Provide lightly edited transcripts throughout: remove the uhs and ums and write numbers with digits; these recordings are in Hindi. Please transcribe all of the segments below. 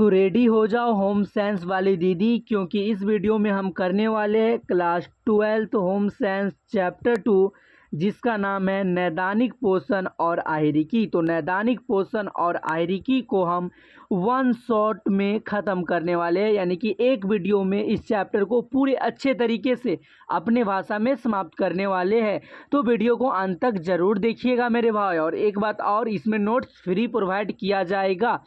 तो रेडी हो जाओ होम साइंस वाली दीदी, क्योंकि इस वीडियो में हम करने वाले हैं क्लास 12 होम साइंस चैप्टर 2, जिसका नाम है नैदानिक पोषण और आहारिकी। तो नैदानिक पोषण और आहारिकी को हम वन शॉट में ख़त्म करने वाले हैं, यानी कि एक वीडियो में इस चैप्टर को पूरे अच्छे तरीके से अपने भाषा में समाप्त करने वाले हैं। तो वीडियो को अंत तक ज़रूर देखिएगा मेरे भाई। और एक बात और, इसमें नोट्स फ्री प्रोवाइड किया जाएगा,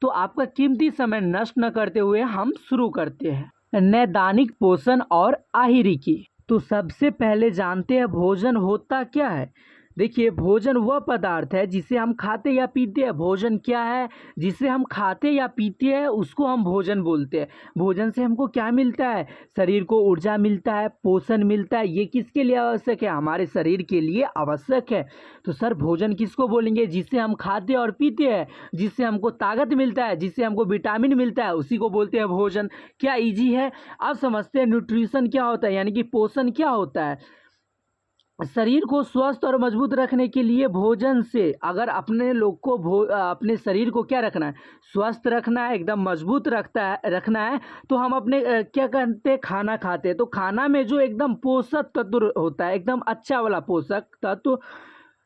तो आपका कीमती समय नष्ट न करते हुए हम शुरू करते हैं नैदानिक पोषण और आहारिकी। तो सबसे पहले जानते हैं भोजन होता क्या है। देखिए, भोजन वह पदार्थ है जिसे हम खाते या पीते हैं। भोजन क्या है? जिसे हम खाते या पीते हैं उसको हम भोजन बोलते हैं। भोजन से हमको क्या मिलता है? शरीर को ऊर्जा मिलता है, पोषण मिलता है। ये किसके लिए आवश्यक है? हमारे शरीर के लिए आवश्यक है। तो सर, भोजन किसको बोलेंगे? जिसे हम खाते और पीते हैं, जिससे हमको ताकत मिलता है, जिससे हमको विटामिन मिलता है, उसी को बोलते हैं भोजन। क्या इजी है? अब समझते हैं न्यूट्रिशन क्या होता है, यानी कि पोषण क्या होता है। शरीर को स्वस्थ और मजबूत रखने के लिए भोजन से, अगर अपने लोग को अपने शरीर को क्या रखना है? स्वस्थ रखना है, एकदम मजबूत रखना है, तो हम अपने क्या करते हैं? खाना खाते हैं। तो खाना में जो एकदम पोषक तत्व होता है, एकदम अच्छा वाला पोषक तत्व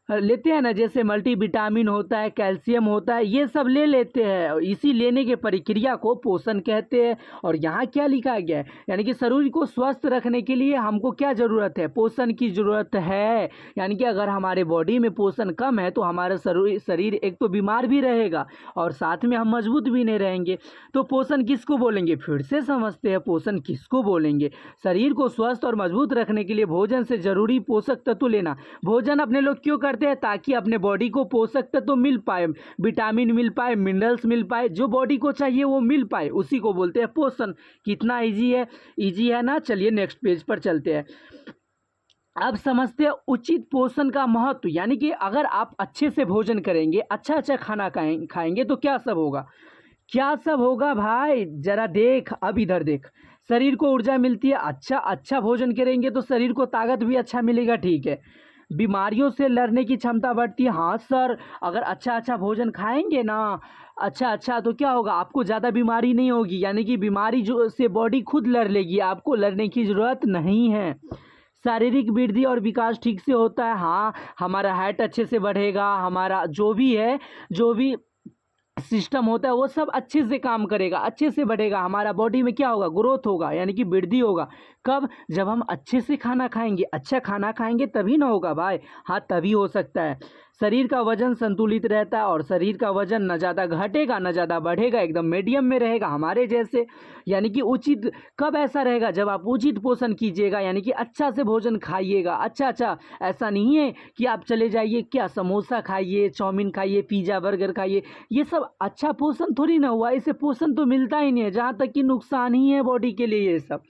लेते हैं ना, जैसे मल्टीविटामिन होता है, कैल्शियम होता है, ये सब ले लेते हैं। इसी लेने के प्रक्रिया को पोषण कहते हैं। और यहाँ क्या लिखा गया है, यानी कि शरीर को स्वस्थ रखने के लिए हमको क्या ज़रूरत है? पोषण की ज़रूरत है। यानी कि अगर हमारे बॉडी में पोषण कम है तो हमारा शरीर एक तो बीमार भी रहेगा और साथ में हम मजबूत भी नहीं रहेंगे। तो पोषण किसको बोलेंगे? फिर से समझते हैं पोषण किसको बोलेंगे। शरीर को स्वस्थ और मजबूत रखने के लिए भोजन से जरूरी पोषक तत्व लेना। भोजन अपने लोग क्यों करते हैं? ताकि अपने बॉडी को पोषक तत्व मिल पाए, विटामिन मिल पाए, मिनरल्स मिल पाए, जो बॉडी को चाहिए वो मिल पाए, उसी को बोलते हैं पोषण। कितना इजी है? इजी है ना। चलिए नेक्स्ट पेज पर चलते हैं। अब समझते हैं उचित पोषण का महत्व। यानी कि अगर आप अच्छे से भोजन करेंगे, अच्छा अच्छा खाना खाएंगे तो क्या सब होगा? क्या सब होगा भाई? जरा देख, अब इधर देख। शरीर को ऊर्जा मिलती है। अच्छा भोजन करेंगे तो शरीर को ताकत भी अच्छा मिलेगा, ठीक है। बीमारियों से लड़ने की क्षमता बढ़ती है। हाँ सर, अगर अच्छा भोजन खाएंगे ना, अच्छा तो क्या होगा? आपको ज़्यादा बीमारी नहीं होगी, यानी कि बीमारी जो से बॉडी खुद लड़ लेगी, आपको लड़ने की ज़रूरत नहीं है। शारीरिक वृद्धि और विकास ठीक से होता है। हाँ, हमारा हाइट अच्छे से बढ़ेगा, हमारा जो भी सिस्टम होता है वो सब अच्छे से काम करेगा, अच्छे से बढ़ेगा। हमारा बॉडी में क्या होगा? ग्रोथ होगा, यानी कि वृद्धि होगा। कब? जब हम अच्छे से खाना खाएंगे। अच्छा खाना खाएंगे तभी ना होगा भाई। हाँ, तभी हो सकता है। शरीर का वजन संतुलित रहता है और शरीर का वजन न ज़्यादा घटेगा न ज़्यादा बढ़ेगा, एकदम मीडियम में रहेगा हमारे जैसे। यानी कि उचित कब ऐसा रहेगा? जब आप उचित पोषण कीजिएगा, यानी कि अच्छा से भोजन खाइएगा। अच्छा, ऐसा नहीं है कि आप चले जाइए क्या समोसा खाइए, चाउमीन खाइए, पिज़्ज़ा बर्गर खाइए। ये सब अच्छा पोषण थोड़ी ना हुआ। इससे पोषण तो मिलता ही नहीं है, जहाँ तक कि नुकसान ही है बॉडी के लिए ये सब।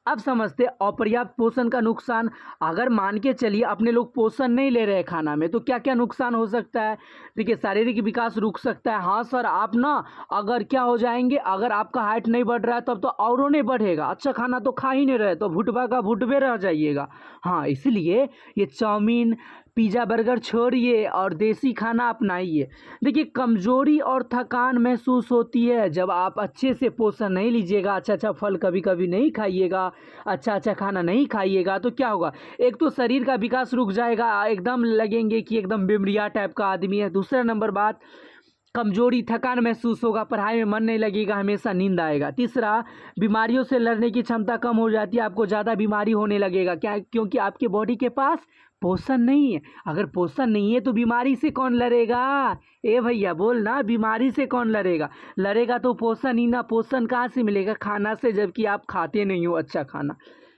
अब समझते अपर्याप्त पोषण का नुकसान। अगर मान के चलिए अपने लोग पोषण नहीं ले रहे खाना में, तो क्या क्या नुकसान हो सकता है? देखिए, शारीरिक विकास रुक सकता है। हाँ सर, आप ना अगर क्या हो जाएंगे, अगर आपका हाइट नहीं बढ़ रहा है तब तो औरों नहीं बढ़ेगा। अच्छा खाना तो खा ही नहीं रहे तो भुटबा का भुटबे रह जाइएगा। हाँ, इसलिए ये चाउमीन पिज़्ज़ा बर्गर छोड़िए और देसी खाना अपनाइए। देखिए, कमजोरी और थकान महसूस होती है जब आप अच्छे से पोषण नहीं लीजिएगा, अच्छा फल कभी कभी नहीं खाइएगा, अच्छा खाना नहीं खाइएगा, तो क्या होगा? एक तो शरीर का विकास रुक जाएगा, एकदम लगेंगे कि एकदम बिमरिया टाइप का आदमी है। दूसरा नंबर बात, कमजोरी थकान महसूस होगा, पढ़ाई में मन नहीं लगेगा, हमेशा नींद आएगा। तीसरा, बीमारियों से लड़ने की क्षमता कम हो जाती है, आपको ज़्यादा बीमारी होने लगेगा। क्या? क्योंकि आपके बॉडी के पास पोषण नहीं है। अगर पोषण नहीं है तो बीमारी से कौन लड़ेगा? ए भैया बोल ना, बीमारी से कौन लड़ेगा तो पोषण ही ना। पोषण कहाँ से मिलेगा? खाना से, जबकि आप खाते नहीं हो अच्छा खाना।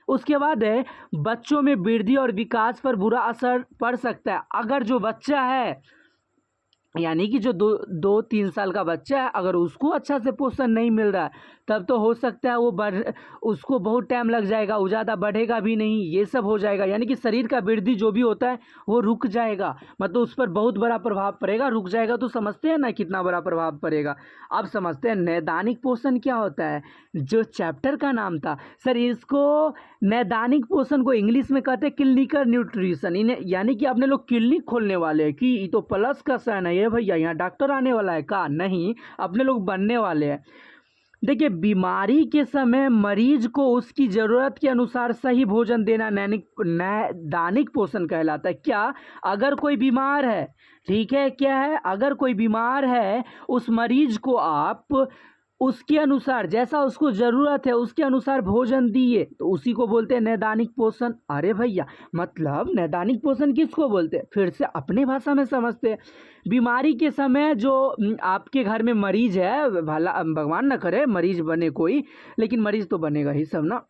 उसके बाद है, बच्चों में वृद्धि और विकास पर बुरा असर पड़ सकता है। अगर जो बच्चा है, यानी कि जो 2-3 साल का बच्चा है, अगर उसको अच्छा से पोषण नहीं मिल रहा है तब तो हो सकता है वो उसको बहुत टाइम लग जाएगा, वो ज़्यादा बढ़ेगा भी नहीं, ये सब हो जाएगा। यानी कि शरीर का वृद्धि जो भी होता है वो रुक जाएगा, मतलब उस पर बहुत बड़ा प्रभाव पड़ेगा। रुक जाएगा तो समझते हैं ना कितना बड़ा प्रभाव पड़ेगा। अब समझते हैं नैदानिक पोषण क्या होता है, जो चैप्टर का नाम था। सर, इसको नैदानिक पोषण को इंग्लिश में कहते हैं क्लिनिकल न्यूट्रिशन। इन्हें यानी कि अपने लोग क्लिनिक खोलने वाले हैं कि ये तो प्लस का साइन है, ये भैया यहाँ डॉक्टर आने वाला है का? नहीं, अपने लोग बनने वाले हैं। देखिए, बीमारी के समय मरीज को उसकी ज़रूरत के अनुसार सही भोजन देना नैदानिक पोषण कहलाता है। क्या? अगर कोई बीमार है, ठीक है, क्या है, अगर कोई बीमार है, उस मरीज को आप उसके अनुसार, जैसा उसको ज़रूरत है उसके अनुसार भोजन दिए, तो उसी को बोलते हैं नैदानिक पोषण। अरे भैया, मतलब नैदानिक पोषण किसको बोलते हैं? फिर से अपने भाषा में समझते हैं। बीमारी के समय जो आपके घर में मरीज है, भला भगवान ना करे मरीज बने कोई, लेकिन मरीज तो बनेगा ही सब ना।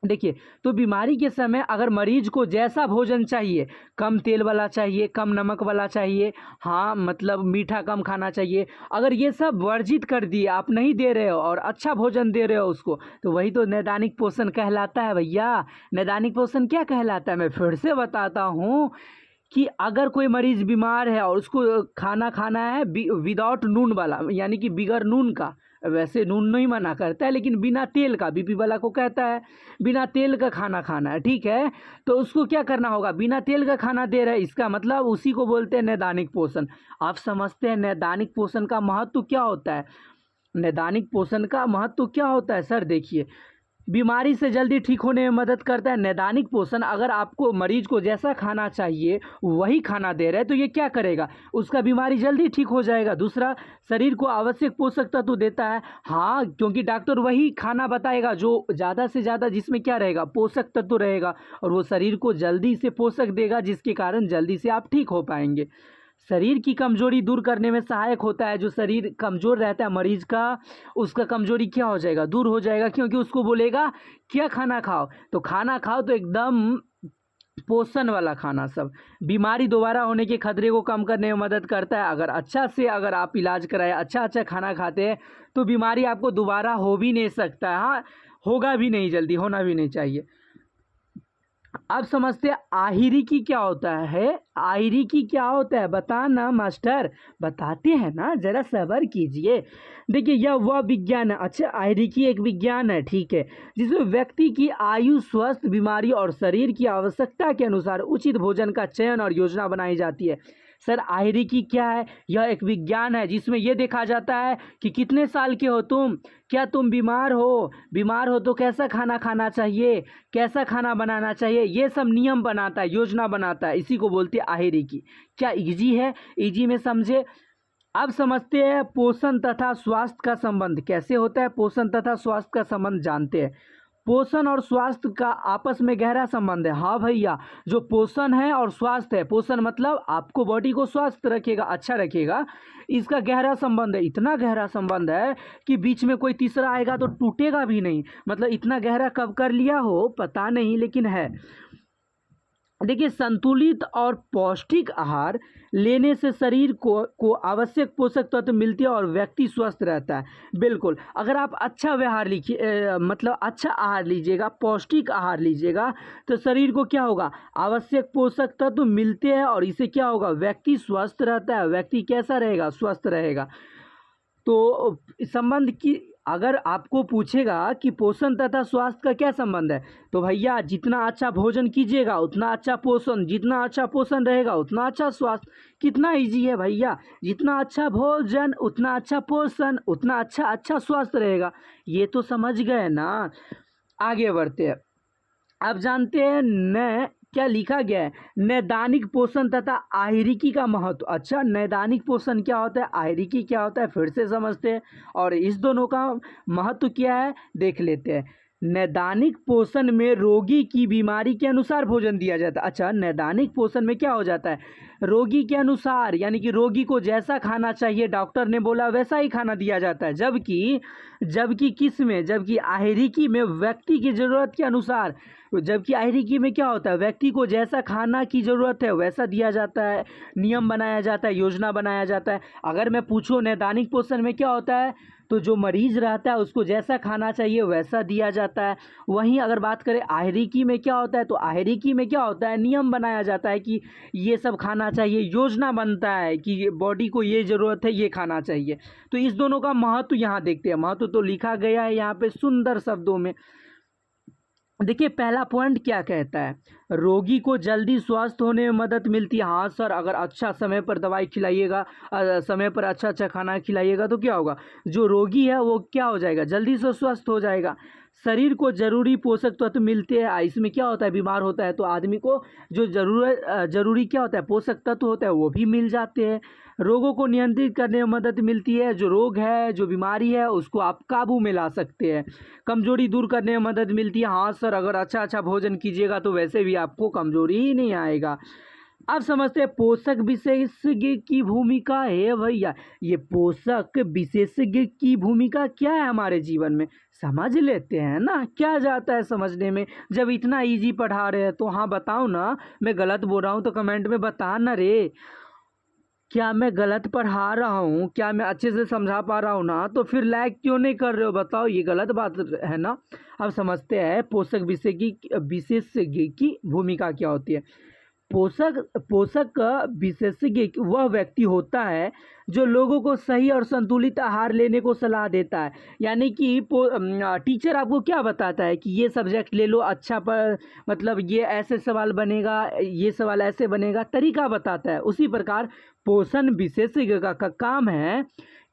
देखिए, तो बीमारी के समय अगर मरीज को जैसा भोजन चाहिए, कम तेल वाला चाहिए, कम नमक वाला चाहिए, हाँ मतलब मीठा कम खाना चाहिए, अगर ये सब वर्जित कर दिए, आप नहीं दे रहे हो और अच्छा भोजन दे रहे हो उसको, तो वही तो नैदानिक पोषण कहलाता है भैया। नैदानिक पोषण क्या कहलाता है? मैं फिर से बताता हूँ कि अगर कोई मरीज बीमार है और उसको खाना खाना है विदाउट नून वाला, यानी कि बिगर नून का, वैसे नून नहीं मना करता है लेकिन बिना तेल का, बीपी वाला को कहता है बिना तेल का खाना खाना है, ठीक है, तो उसको क्या करना होगा? बिना तेल का खाना दे रहा है, इसका मतलब उसी को बोलते हैं नैदानिक पोषण। आप समझते हैं नैदानिक पोषण का महत्व क्या होता है? नैदानिक पोषण का महत्व क्या होता है सर? देखिए, बीमारी से जल्दी ठीक होने में मदद करता है नैदानिक पोषण। अगर आपको मरीज को जैसा खाना चाहिए वही खाना दे रहे हैं, तो ये क्या करेगा? उसका बीमारी जल्दी ठीक हो जाएगा। दूसरा, शरीर को आवश्यक पोषक तत्व देता है, हाँ, क्योंकि डॉक्टर वही खाना बताएगा जो ज़्यादा से ज़्यादा जिसमें क्या रहेगा? पोषक तत्व रहेगा, और वो शरीर को जल्दी से पोषक देगा, जिसके कारण जल्दी से आप ठीक हो पाएंगे। शरीर की कमजोरी दूर करने में सहायक होता है। जो शरीर कमज़ोर रहता है मरीज का, उसका कमजोरी क्या हो जाएगा? दूर हो जाएगा, क्योंकि उसको बोलेगा क्या खाना खाओ, तो खाना खाओ तो एकदम पोषण वाला खाना सब। बीमारी दोबारा होने के खतरे को कम करने में मदद करता है। अगर अच्छा से अगर आप इलाज कराए, अच्छा अच्छा खाना खाते हैं, तो बीमारी आपको दोबारा हो भी नहीं सकता है, हाँ, होगा भी नहीं, जल्दी होना भी नहीं चाहिए। अब समझते हैं आहिरिकी क्या होता है। आहिरिकी क्या होता है बताना मास्टर? बताते हैं ना, जरा सब्र कीजिए। देखिए, यह वह विज्ञान है, अच्छा, आहिरिकी एक विज्ञान है, ठीक है, जिसमें व्यक्ति की आयु, स्वस्थ, बीमारी और शरीर की आवश्यकता के अनुसार उचित भोजन का चयन और योजना बनाई जाती है। सर, आहिरिकी क्या है? यह एक विज्ञान है जिसमें यह देखा जाता है कि कितने साल के हो तुम, क्या तुम बीमार हो, बीमार हो तो कैसा खाना खाना चाहिए, कैसा खाना बनाना चाहिए, ये सब नियम बनाता है, योजना बनाता है, इसी को बोलते हैं आहिरिकी। क्या इजी है? इजी में समझे। अब समझते हैं पोषण तथा स्वास्थ्य का संबंध कैसे होता है। पोषण तथा स्वास्थ्य का संबंध जानते हैं। पोषण और स्वास्थ्य का आपस में गहरा संबंध है। हाँ भैया, जो पोषण है और स्वास्थ्य है, पोषण मतलब आपको बॉडी को स्वस्थ रखेगा, अच्छा रखेगा, इसका गहरा संबंध है। इतना गहरा संबंध है कि बीच में कोई तीसरा आएगा तो टूटेगा भी नहीं। मतलब इतना गहरा कब कर लिया हो पता नहीं, लेकिन है। देखिए, संतुलित और पौष्टिक आहार लेने से शरीर को आवश्यक पोषक तत्व मिलते हैं और व्यक्ति स्वस्थ रहता है। बिल्कुल, अगर आप अच्छा व्यवहार लीजिए, मतलब अच्छा आहार लीजिएगा, पौष्टिक आहार लीजिएगा, तो शरीर को क्या होगा? आवश्यक पोषक तत्व मिलते हैं, और इससे क्या होगा? व्यक्ति स्वस्थ रहता है। व्यक्ति कैसा रहेगा? स्वस्थ रहेगा। तो संबंध की अगर आपको पूछेगा कि पोषण तथा स्वास्थ्य का क्या संबंध है, तो भैया जितना अच्छा भोजन कीजिएगा उतना अच्छा पोषण, जितना अच्छा पोषण रहेगा उतना अच्छा स्वास्थ्य। कितना इजी है भैया, जितना अच्छा भोजन उतना अच्छा पोषण, उतना अच्छा स्वास्थ्य रहेगा। ये तो समझ गए ना। आगे बढ़ते हैं। अब जानते हैं न क्या लिखा गया है, नैदानिक पोषण तथा आहिरिकी का महत्व। अच्छा, नैदानिक पोषण क्या होता है, आहिरिकी क्या होता है, फिर से समझते हैं, और इस दोनों का महत्व क्या है देख लेते हैं। नैदानिक पोषण में रोगी की बीमारी के अनुसार भोजन दिया जाता है। अच्छा, नैदानिक पोषण में क्या हो जाता है? रोगी के अनुसार, यानी कि रोगी को जैसा खाना चाहिए डॉक्टर ने बोला वैसा ही खाना दिया जाता है। जबकि किस में? जबकि आहिरिकी में व्यक्ति की ज़रूरत के अनुसार। जबकि आहिरिकी में क्या होता है? व्यक्ति को जैसा खाना की ज़रूरत है वैसा दिया जाता है, नियम बनाया जाता है, योजना बनाया जाता है। अगर मैं पूछूँ नैदानिक पोषण में क्या होता है, तो जो मरीज़ रहता है उसको जैसा खाना चाहिए वैसा दिया जाता है। वहीं अगर बात करें आहिरिकी में क्या होता है, तो आहिरिकी में क्या होता है? नियम बनाया जाता है कि ये सब खाना चाहिए, योजना बनता है कि बॉडी को ये ज़रूरत है, ये खाना चाहिए। तो इस दोनों का महत्व यहाँ देखते हैं। महत्व तो लिखा गया है यहाँ पे सुंदर शब्दों में। देखिए पहला पॉइंट क्या कहता है, रोगी को जल्दी स्वस्थ होने में मदद मिलती है। हाँ सर, अगर अच्छा समय पर दवाई खिलाइएगा, समय पर अच्छा अच्छा खाना खिलाइएगा तो क्या होगा, जो रोगी है वो क्या हो जाएगा, जल्दी से स्वस्थ हो जाएगा। शरीर को जरूरी पोषक तत्व मिलते हैं। इसमें क्या होता है, बीमार होता है तो आदमी को जो जरूरी क्या होता है, पोषक तत्व होता है वो भी मिल जाते हैं। रोगों को नियंत्रित करने में मदद मिलती है। जो रोग है, जो बीमारी है, उसको आप काबू में ला सकते हैं। कमजोरी दूर करने में मदद मिलती है। हाँ सर, अगर अच्छा अच्छा भोजन कीजिएगा तो वैसे भी आपको कमजोरी ही नहीं आएगा। अब समझते हैं पोषक विशेषज्ञ की भूमिका है भैया। ये पोषक विशेषज्ञ की भूमिका क्या है हमारे जीवन में, समझ लेते हैं ना। क्या जाता है समझने में, जब इतना इजी पढ़ा रहे हैं तो। हाँ बताओ ना, मैं गलत बोल रहा हूँ तो कमेंट में बता ना रे। क्या मैं गलत पढ़ा रहा हूँ, क्या मैं अच्छे से समझा पा रहा हूँ ना, तो फिर लाइक क्यों नहीं कर रहे हो बताओ, ये गलत बात है ना। अब समझते हैं पोषक विशेषज्ञ की भूमिका क्या होती है। पोषक पोषक विशेषज्ञ वह व्यक्ति होता है जो लोगों को सही और संतुलित आहार लेने को सलाह देता है। यानी कि टीचर आपको क्या बताता है कि ये सब्जेक्ट ले लो, अच्छा पर मतलब ये ऐसे सवाल बनेगा, ये सवाल ऐसे बनेगा, तरीका बताता है। उसी प्रकार पोषण विशेषज्ञ का काम है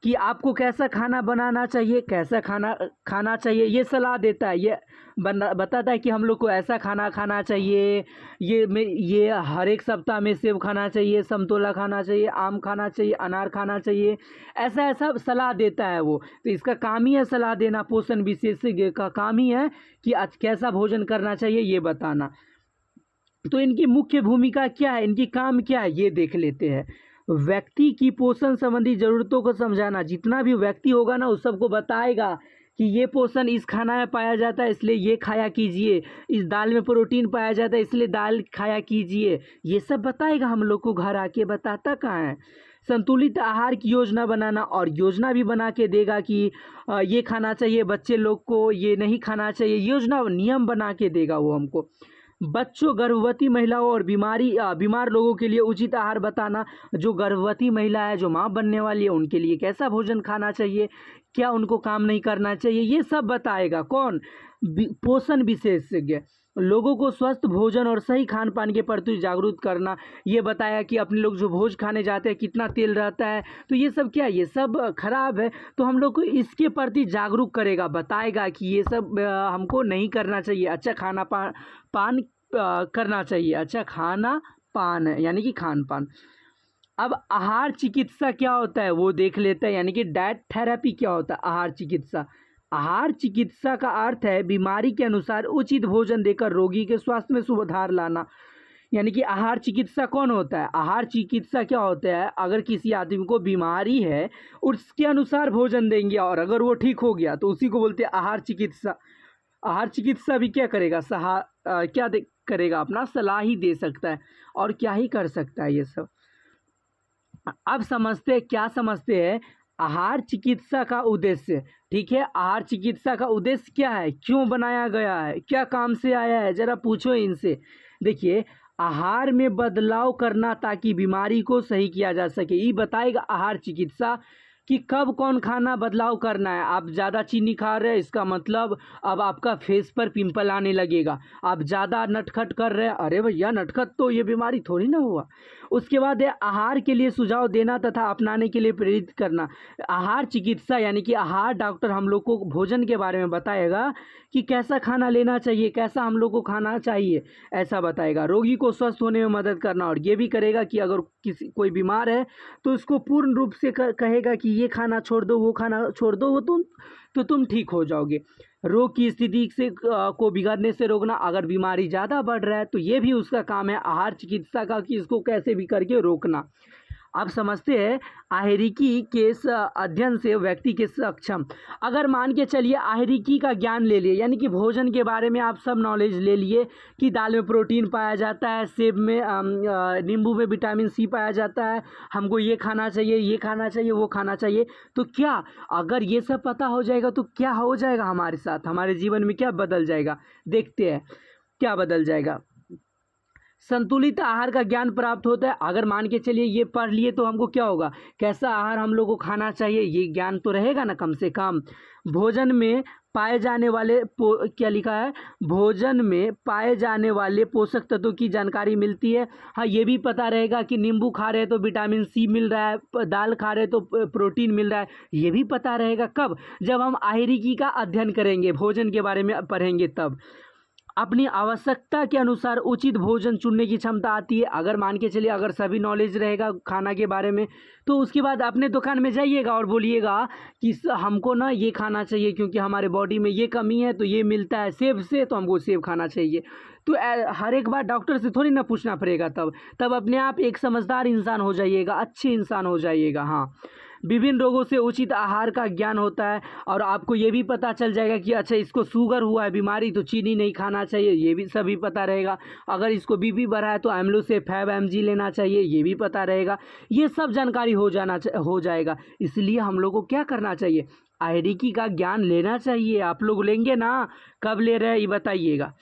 कि आपको कैसा खाना बनाना चाहिए, कैसा खाना खाना चाहिए, ये सलाह देता है। ये बताता है कि हम लोग को ऐसा खाना खाना चाहिए, ये हर एक सप्ताह में सेब खाना चाहिए, समतोला खाना चाहिए, आम खाना चाहिए, अनार खाना चाहिए, ऐसा ऐसा सलाह देता है वो। तो इसका काम ही है सलाह देना। पोषण विशेषज्ञ का काम ही है कि आज कैसा भोजन करना चाहिए ये बताना। तो इनकी मुख्य भूमिका क्या है, इनकी काम क्या है, ये देख लेते हैं। व्यक्ति की पोषण संबंधी जरूरतों को समझाना। जितना भी व्यक्ति होगा ना उस सबको बताएगा कि ये पोषण इस खाना में पाया जाता है इसलिए ये खाया कीजिए, इस दाल में प्रोटीन पाया जाता है इसलिए दाल खाया कीजिए, ये सब बताएगा हम लोग को। घर आके बताता कहाँ है। संतुलित आहार की योजना बनाना, और योजना भी बना के देगा कि ये खाना चाहिए बच्चे लोग को, ये नहीं खाना चाहिए, योजना नियम बना के देगा वो हमको। बच्चों, गर्भवती महिलाओं और बीमार लोगों के लिए उचित आहार बताना। जो गर्भवती महिला है, जो माँ बनने वाली है, उनके लिए कैसा भोजन खाना चाहिए, क्या उनको काम नहीं करना चाहिए, ये सब बताएगा कौन, पोषण विशेषज्ञ। लोगों को स्वस्थ भोजन और सही खान पान के प्रति जागरूक करना। ये बताया कि अपने लोग जो भोज खाने जाते हैं कितना तेल रहता है, तो ये सब क्या, ये सब खराब है, तो हम लोग को इसके प्रति जागरूक करेगा, बताएगा कि ये सब हमको नहीं करना चाहिए। अच्छा खाना पान करना चाहिए, अच्छा खाना पान है यानी कि खान पान। अब आहार चिकित्सा क्या होता है वो देख लेते हैं, यानी कि डाइट थेरेपी क्या होता है। आहार चिकित्सा, आहार चिकित्सा का अर्थ है बीमारी के अनुसार उचित भोजन देकर रोगी के स्वास्थ्य में सुधार लाना। यानी कि आहार चिकित्सा कौन होता है, आहार चिकित्सा क्या होता है, अगर किसी आदमी को बीमारी है उसके अनुसार भोजन देंगे और अगर वो ठीक हो गया तो उसी को बोलते हैं आहार चिकित्सा। आहार चिकित्सा भी क्या करेगा, करेगा, अपना सलाह ही दे सकता है और क्या ही कर सकता है ये सब। अब समझते हैं, क्या समझते हैं आहार चिकित्सा का उद्देश्य। ठीक है, आहार चिकित्सा का उद्देश्य क्या है, क्यों बनाया गया है, क्या काम से आया है, जरा पूछो इनसे। देखिए, आहार में बदलाव करना ताकि बीमारी को सही किया जा सके, ये बताएगा आहार चिकित्सा कि कब कौन खाना बदलाव करना है। आप ज़्यादा चीनी खा रहे हैं, इसका मतलब अब आपका फेस पर पिंपल आने लगेगा। आप ज़्यादा नटखट कर रहे हैं, अरे भैया नटखट तो ये बीमारी थोड़ी ना हुआ। उसके बाद है आहार के लिए सुझाव देना तथा अपनाने के लिए प्रेरित करना। आहार चिकित्सा यानी कि आहार डॉक्टर हम लोग को भोजन के बारे में बताएगा कि कैसा खाना लेना चाहिए, कैसा हम लोग को खाना चाहिए, ऐसा बताएगा। रोगी को स्वस्थ होने में मदद करना, और ये भी करेगा कि अगर कोई बीमार है तो उसको पूर्ण रूप से कहेगा कि ये खाना छोड़ दो, वो खाना छोड़ दो, वो तुम ठीक हो जाओगे। रोग की स्थिति से को बिगड़ने से रोकना, अगर बीमारी ज़्यादा बढ़ रहा है तो ये भी उसका काम है आहार चिकित्सा का कि इसको कैसे भी करके रोकना। आप समझते हैं आहारिकी के अध्ययन से व्यक्ति के सक्षम, अगर मान के चलिए आहारिकी का ज्ञान ले लिए, यानी कि भोजन के बारे में आप सब नॉलेज ले लिए कि दाल में प्रोटीन पाया जाता है, सेब में नींबू में विटामिन सी पाया जाता है, हमको ये खाना चाहिए, ये खाना चाहिए, वो खाना चाहिए। तो क्या अगर ये सब पता हो जाएगा तो क्या हो जाएगा हमारे साथ, हमारे जीवन में क्या बदल जाएगा, देखते हैं क्या बदल जाएगा। संतुलित आहार का ज्ञान प्राप्त होता है, अगर मान के चलिए ये पढ़ लिए तो हमको क्या होगा, कैसा आहार हम लोग को खाना चाहिए, ये ज्ञान तो रहेगा ना कम से कम। भोजन में पाए जाने वाले क्या लिखा है, भोजन में पाए जाने वाले पोषक तत्वों की जानकारी मिलती है। हाँ, ये भी पता रहेगा कि नींबू खा रहे हैं तो विटामिन सी मिल रहा है, दाल खा रहे हैं तो प्रोटीन मिल रहा है। ये भी पता रहेगा कब, जब हम आहारिकी का अध्ययन करेंगे, भोजन के बारे में पढ़ेंगे तब। अपनी आवश्यकता के अनुसार उचित भोजन चुनने की क्षमता आती है। अगर मान के चलिए, अगर सभी नॉलेज रहेगा खाना के बारे में, तो उसके बाद अपने दुकान में जाइएगा और बोलिएगा कि हमको ना ये खाना चाहिए क्योंकि हमारे बॉडी में ये कमी है, तो ये मिलता है सेब से, तो हमको सेब खाना चाहिए। तो हर एक बार डॉक्टर से थोड़ी ना पूछना पड़ेगा, तब अपने आप एक समझदार इंसान हो जाइएगा, अच्छे इंसान हो जाइएगा। हाँ, विभिन्न रोगों से उचित आहार का ज्ञान होता है और आपको ये भी पता चल जाएगा कि अच्छा इसको शुगर हुआ है बीमारी तो चीनी नहीं खाना चाहिए, ये भी सभी पता रहेगा। अगर इसको बीपी बढ़ा है तो एमलो से 5 mg लेना चाहिए, ये भी पता रहेगा। ये सब जानकारी हो जाएगा। इसलिए हम लोग को क्या करना चाहिए, आहारिकी का ज्ञान लेना चाहिए। आप लोग लेंगे ना, कब ले रहे हैं ये बताइएगा।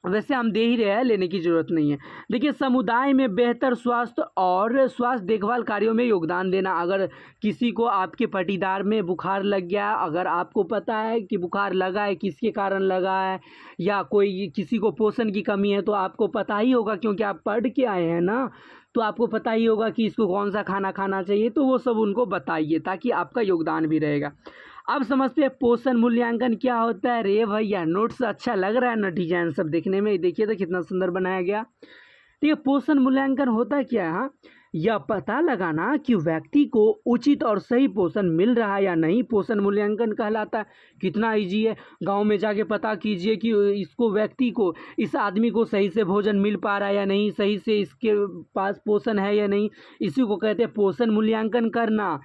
वैसे हम दे ही रहे हैं, लेने की ज़रूरत नहीं है। देखिए, समुदाय में बेहतर स्वास्थ्य और स्वास्थ्य देखभाल कार्यों में योगदान देना। अगर किसी को आपके पटीदार में बुखार लग गया, अगर आपको पता है कि बुखार लगा है, किसके कारण लगा है, या कोई किसी को पोषण की कमी है, तो आपको पता ही होगा क्योंकि आप पढ़ के आए हैं ना, तो आपको पता ही होगा कि इसको कौन सा खाना खाना चाहिए। तो वो सब उनको बताइए ताकि आपका योगदान भी रहेगा। अब समझते हैं पोषण मूल्यांकन क्या होता है। रे भैया, नोट्स अच्छा लग रहा है ना, डिजाइन सब देखने में, देखिए तो कितना सुंदर बनाया गया। तो ये पोषण मूल्यांकन होता क्या है, हाँ, यह पता लगाना कि व्यक्ति को उचित और सही पोषण मिल रहा है या नहीं, पोषण मूल्यांकन कहलाता है। कितना इजी है, गांव में जाके पता कीजिए कि इसको व्यक्ति को, इस आदमी को सही से भोजन मिल पा रहा है या नहीं, सही से इसके पास पोषण है या नहीं, इसी को कहते हैं पोषण मूल्यांकन करना।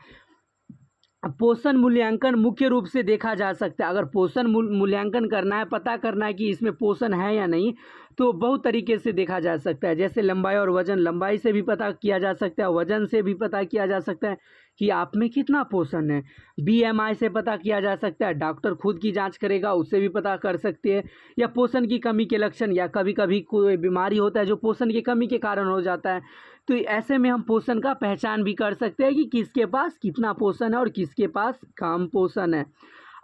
पोषण मूल्यांकन मुख्य रूप से देखा जा सकता है। अगर पोषण मूल्यांकन करना है, पता करना है कि इसमें पोषण है या नहीं, तो बहुत तरीके से देखा जा सकता है। जैसे लंबाई और वजन, लंबाई से भी पता किया जा सकता है, वजन से भी पता किया जा सकता है कि आप में कितना पोषण है। BMI से पता किया जा सकता है, डॉक्टर खुद की जांच करेगा, उससे भी पता कर सकते हैं। या पोषण की कमी के लक्षण, या कभी कभी कोई बीमारी होता है जो पोषण की कमी के कारण हो जाता है, तो ऐसे में हम पोषण का पहचान भी कर सकते हैं कि किसके पास कितना पोषण है और किसके पास कम पोषण है।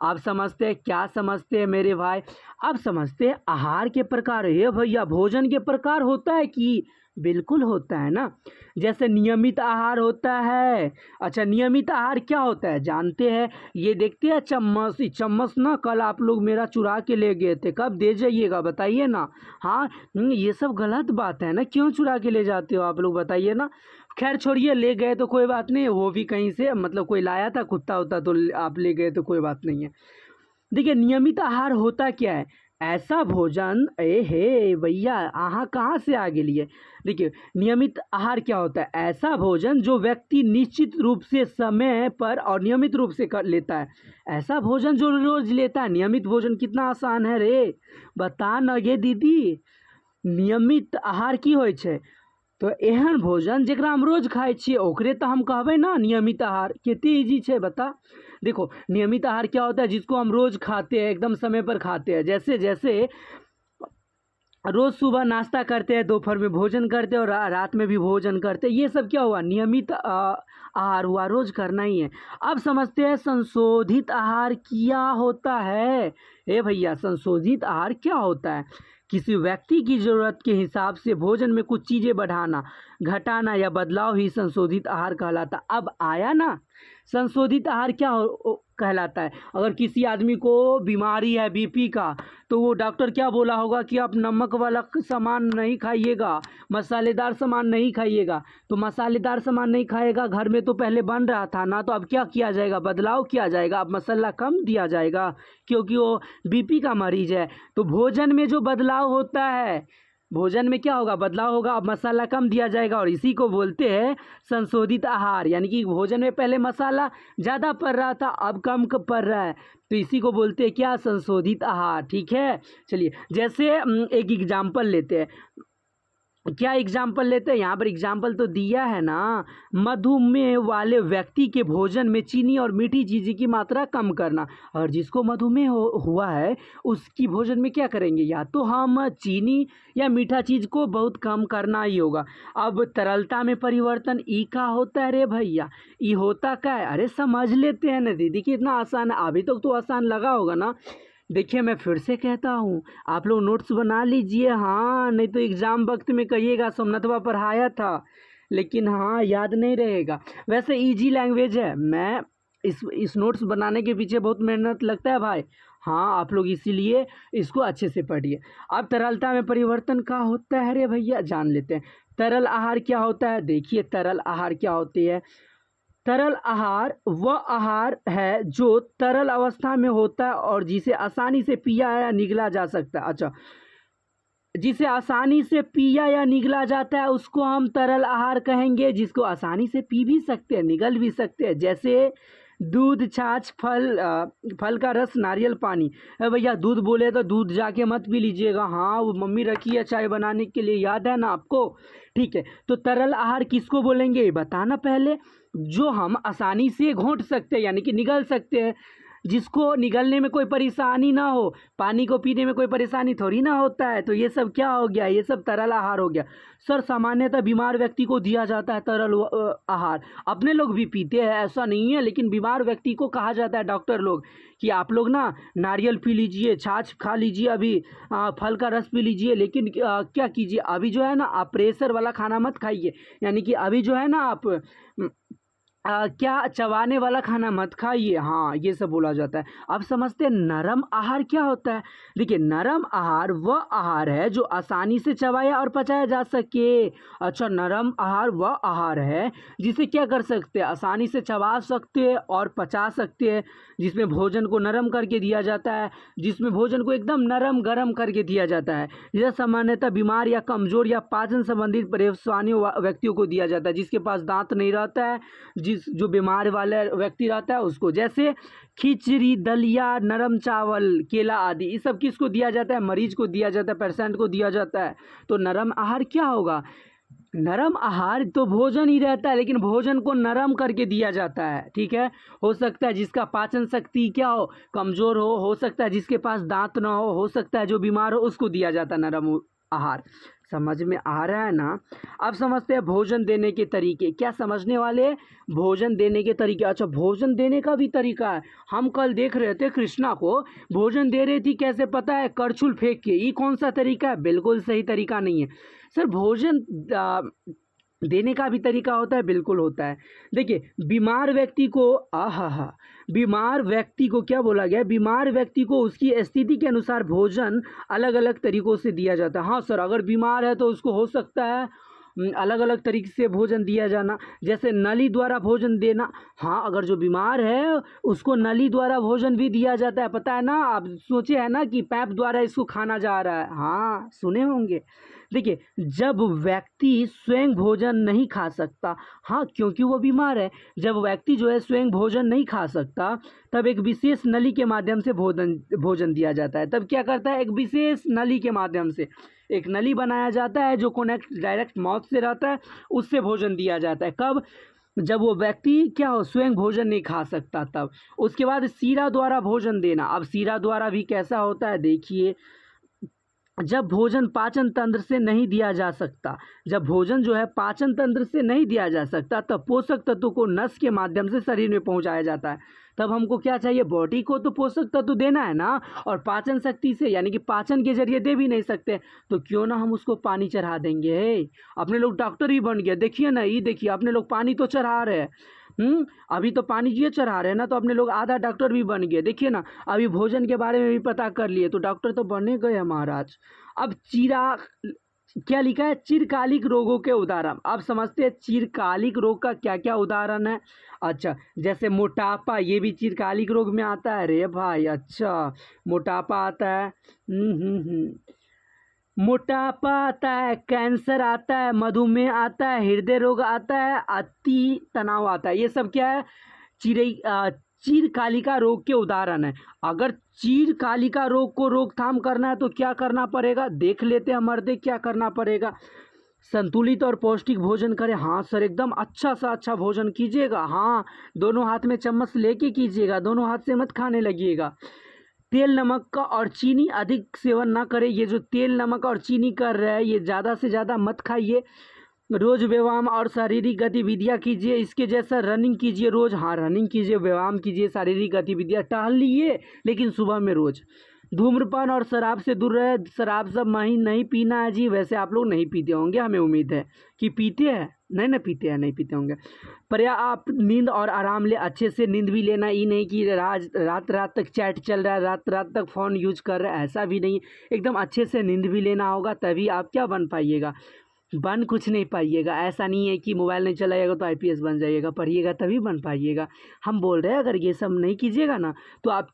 आप समझते हैं, क्या समझते हैं मेरे भाई। अब समझते हैं आहार के प्रकार। ये भैया, भोजन के प्रकार होता है कि बिल्कुल होता है ना। जैसे नियमित आहार होता है। अच्छा, नियमित आहार क्या होता है जानते हैं, ये देखते हैं चम्मच ना कल आप लोग मेरा चुरा के ले गए थे, कब दे जाइएगा बताइए ना। हाँ, ये सब गलत बात है ना, क्यों चुरा के ले जाते हो आप लोग बताइए ना। खैर छोड़िए, ले गए तो कोई बात नहीं, वो भी कहीं से मतलब कोई लाया था, कुत्ता होता तो आप ले गए तो कोई बात नहीं है। देखिए, नियमित आहार होता क्या है, ऐसा भोजन, हे भैया आहा कहाँ से आ गेलिए। देखिए, नियमित आहार क्या होता है, ऐसा भोजन जो व्यक्ति निश्चित रूप से समय पर और नियमित रूप से कर लेता है। ऐसा भोजन जो रोज लेता है। नियमित भोजन कितना आसान है रे, बता न गे दीदी। नियमित आहार की होइ छै, तो एहन भोजन जेकरा हम रोज खाए छिए ओकरे तो हम कहबै ना नियमित आहार। कितनी इजी छै बता। देखो, नियमित आहार क्या होता है, जिसको हम रोज खाते हैं, एकदम समय पर खाते हैं। जैसे जैसे रोज सुबह नाश्ता करते हैं, दोपहर में भोजन करते हैं और रात में भी भोजन करते हैं। ये सब क्या हुआ, नियमित आहार हुआ, रोज करना ही है। अब समझते हैं संशोधित आहार क्या होता है। ए भैया, संशोधित आहार क्या होता है, किसी व्यक्ति की ज़रूरत के हिसाब से भोजन में कुछ चीज़ें बढ़ाना, घटाना या बदलाव ही संशोधित आहार कहलाता। अब आया ना, संशोधित आहार क्या कहलाता है। अगर किसी आदमी को बीमारी है बीपी का, तो वो डॉक्टर क्या बोला होगा कि आप नमक वाला सामान नहीं खाइएगा, मसालेदार सामान नहीं खाइएगा। तो मसालेदार सामान नहीं खाएगा, घर में तो पहले बन रहा था ना, तो अब क्या किया जाएगा, बदलाव किया जाएगा, अब मसाला कम दिया जाएगा क्योंकि वो बीपी का मरीज है। तो भोजन में जो बदलाव होता है, भोजन में क्या होगा, बदलाव होगा, अब मसाला कम दिया जाएगा, और इसी को बोलते हैं संशोधित आहार। यानी कि भोजन में पहले मसाला ज़्यादा पड़ रहा था, अब कम पड़ रहा है, तो इसी को बोलते हैं क्या, संशोधित आहार। ठीक है, चलिए जैसे एक एग्जाम्पल लेते हैं। क्या एग्जाम्पल लेते हैं, यहाँ पर एग्जाम्पल तो दिया है ना, मधुमेह वाले व्यक्ति के भोजन में चीनी और मीठी चीज़ों की मात्रा कम करना। और जिसको मधुमेह हुआ है उसकी भोजन में क्या करेंगे, या तो हम चीनी या मीठा चीज़ को बहुत कम करना ही होगा। अब तरलता में परिवर्तन ई का होता है रे भैया, ई होता क्या है, अरे समझ लेते हैं ना दीदी, कितना आसान है, अभी तक तो आसान लगा होगा ना। देखिए मैं फिर से कहता हूँ, आप लोग नोट्स बना लीजिए, हाँ नहीं तो एग्ज़ाम वक्त में कहिएगा सोमनाथवा पढ़ाया था, लेकिन हाँ याद नहीं रहेगा। वैसे इजी लैंग्वेज है, मैं इस नोट्स बनाने के पीछे बहुत मेहनत लगता है भाई। हाँ आप लोग इसीलिए इसको अच्छे से पढ़िए। अब तरलता में परिवर्तन क्या होता है रे भैया, जान लेते हैं। तरल आहार क्या होता है, देखिए तरल आहार क्या होती है। तरल आहार वह आहार है जो तरल अवस्था में होता है और जिसे आसानी से पिया या निगला जा सकता है। अच्छा, जिसे आसानी से पिया या निगला जाता है उसको हम तरल आहार कहेंगे, जिसको आसानी से पी भी सकते हैं निगल भी सकते हैं, जैसे दूध, छाछ, फल का रस, नारियल पानी। भैया दूध बोले तो दूध जाके मत पी लीजिएगा, हाँ वो मम्मी रखी है चाय बनाने के लिए, याद है ना आपको, ठीक है। तो तरल आहार किसको बोलेंगे ये बताना पहले, जो हम आसानी से घोंट सकते हैं यानी कि निगल सकते हैं, जिसको निगलने में कोई परेशानी ना हो, पानी को पीने में कोई परेशानी थोड़ी ना होता है। तो ये सब क्या हो गया, ये सब तरल आहार हो गया। सर सामान्यतः बीमार व्यक्ति को दिया जाता है तरल आहार, अपने लोग भी पीते हैं ऐसा नहीं है, लेकिन बीमार व्यक्ति को कहा जाता है डॉक्टर लोग कि आप लोग ना नारियल पी लीजिए, छाछ खा लीजिए, अभी फल का रस पी लीजिए, लेकिन क्या कीजिए अभी जो है ना आप प्रेशर वाला खाना मत खाइए, यानी कि अभी जो है ना आप क्या चबाने वाला खाना मत खाइए, हाँ ये सब बोला जाता है। अब समझते हैं नरम आहार क्या होता है। देखिए नरम आहार वह आहार है जो आसानी से चबाया और पचाया जा सके। अच्छा, नरम आहार वह आहार है जिसे क्या कर सकते हैं, आसानी से चबा सकते हैं और पचा सकते हैं, जिसमें भोजन को नरम करके दिया जाता है, जिसमें भोजन को एकदम नरम गरम करके दिया जाता है। यह सामान्यतः बीमार या कमजोर या पाचन संबंधित परेशानियों व्यक्तियों को दिया जाता है, जिसके पास दांत नहीं रहता है, जो बीमार वाला व्यक्ति रहता है उसको, जैसे खिचड़ी, दलिया, नरम चावल, केला आदि, ये सब किसको दिया जाता है, मरीज को दिया जाता है, पेशेंट को दिया जाता है। तो नरम आहार क्या होगा, नरम आहार तो भोजन ही रहता है लेकिन भोजन को नरम करके दिया जाता है, ठीक है। हो सकता है जिसका पाचन शक्ति क्या हो, कमजोर हो सकता है जिसके पास दांत ना हो सकता है जो बीमार हो, उसको दिया जाता है नरम आहार। समझ में आ रहा है ना। अब समझते हैं भोजन देने के तरीके, क्या समझने वाले, भोजन देने के तरीके। अच्छा, भोजन देने का भी तरीका है। हम कल देख रहे थे कृष्णा को भोजन दे रही थी, कैसे पता है, करछुल फेंक के। ये कौन सा तरीका है, बिल्कुल सही तरीका नहीं है सर। भोजन देने का भी तरीका होता है, बिल्कुल होता है। देखिए बीमार व्यक्ति को बीमार व्यक्ति को क्या बोला गया, बीमार व्यक्ति को उसकी स्थिति के अनुसार भोजन अलग अलग तरीकों से दिया जाता है। हाँ सर, अगर बीमार है तो उसको हो सकता है अलग अलग तरीके से भोजन दिया जाना, जैसे नली द्वारा भोजन देना। हाँ, अगर जो बीमार है उसको नली द्वारा भोजन भी दिया जाता है, पता है ना। आप सोचे है ना कि पैप द्वारा इसको खाना जा रहा है, हाँ सुने होंगे। देखिए जब व्यक्ति स्वयं भोजन नहीं खा सकता, हाँ क्योंकि वो बीमार है, जब व्यक्ति जो है स्वयं भोजन नहीं खा सकता तब एक विशेष नली के माध्यम से भोजन दिया जाता है। तब क्या करता है, एक विशेष नली के माध्यम से एक नली बनाया जाता है जो कनेक्ट डायरेक्ट माउथ से रहता है, उससे भोजन दिया जाता है। कब, जब वो व्यक्ति क्या हो, स्वयं भोजन नहीं खा सकता तब। उसके बाद सीरा द्वारा भोजन देना। अब सीरा द्वारा भी कैसा होता है, देखिए जब भोजन पाचन तंत्र से नहीं दिया जा सकता, जब भोजन जो है पाचन तंत्र से नहीं दिया जा सकता तब पोषक तत्व को नस के माध्यम से शरीर में पहुंचाया जाता है। तब हमको क्या चाहिए, बॉडी को तो पोषक तत्व देना है ना, और पाचन शक्ति से यानी कि पाचन के जरिए दे भी नहीं सकते तो क्यों ना हम उसको पानी चढ़ा देंगे। अपने लोग डॉक्टर ही बन गए, देखिए ना, ये देखिए अपने लोग पानी तो चढ़ा रहे हैं, अभी तो पानी ये चढ़ा रहे हैं ना, तो अपने लोग आधा डॉक्टर भी बन गए। देखिए ना, अभी भोजन के बारे में भी पता कर लिए तो डॉक्टर तो बने गए महाराज। अब क्या लिखा है, चिरकालिक रोगों के उदाहरण। अब समझते हैं चिरकालिक रोग का क्या क्या उदाहरण है। अच्छा, जैसे मोटापा, ये भी चिरकालिक रोग में आता है रे भाई। अच्छा, मोटापा आता है, मोटापा आता है, कैंसर आता है, मधुमेह आता है, हृदय रोग आता है, अति तनाव आता है। ये सब क्या है, चीरकालिका रोग के उदाहरण है। अगर चीरकालिका रोग को रोकथाम करना है तो क्या करना पड़ेगा, देख लेते हैं मर्दे क्या करना पड़ेगा। संतुलित और पौष्टिक भोजन करें। हाँ सर, एकदम अच्छा सा अच्छा भोजन कीजिएगा। हाँ, दोनों हाथ में चम्मच लेके कीजिएगा, दोनों हाथ से मत खाने लगिएगा। तेल नमक का और चीनी अधिक सेवन ना करें। ये जो तेल नमक और चीनी कर रहे हैं ये ज़्यादा से ज़्यादा मत खाइए। रोज़ व्यायाम और शारीरिक गतिविधियाँ कीजिए, इसके जैसा रनिंग कीजिए रोज़। हाँ, रनिंग कीजिए, व्यायाम कीजिए, शारीरिक गतिविधियाँ टहलिए, लेकिन सुबह में रोज़। धूम्रपान और शराब से दूर रहे। शराब सब नहीं पीना है जी। वैसे आप लोग नहीं पीते होंगे, हमें उम्मीद है कि पीते हैं। नहीं ना पीते हैं, नहीं पीते होंगे। पर्याप्त नींद और आराम ले, अच्छे से नींद भी लेना। ये नहीं कि रात तक चैट चल रहा है, रात तक फ़ोन यूज कर रहा है, ऐसा भी नहीं। एकदम अच्छे से नींद भी लेना होगा, तभी आप क्या बन पाइएगा, बन कुछ नहीं पाइएगा। ऐसा नहीं है कि मोबाइल नहीं चलाइएगा तो आईपीएस बन जाइएगा, पढ़िएगा तभी बन पाइएगा। हम बोल रहे हैं अगर ये सब नहीं कीजिएगा ना तो आप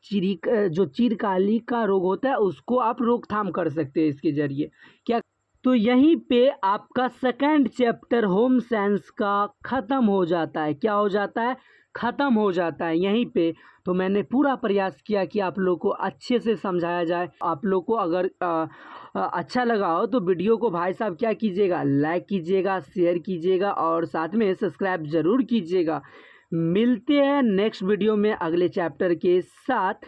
जो चिरकालिक का रोग होता है उसको आप रोकथाम कर सकते हैं इसके ज़रिए। क्या तो यहीं पे आपका सेकंड चैप्टर होम साइंस का ख़त्म हो जाता है। क्या हो जाता है? ख़त्म हो जाता है यहीं पे। तो मैंने पूरा प्रयास किया कि आप लोग को अच्छे से समझाया जाए। आप लोग को अगर अच्छा लगा हो तो वीडियो को भाई साहब क्या कीजिएगा, लाइक कीजिएगा, शेयर कीजिएगा और साथ में सब्सक्राइब ज़रूर कीजिएगा। मिलते हैं नेक्स्ट वीडियो में अगले चैप्टर के साथ।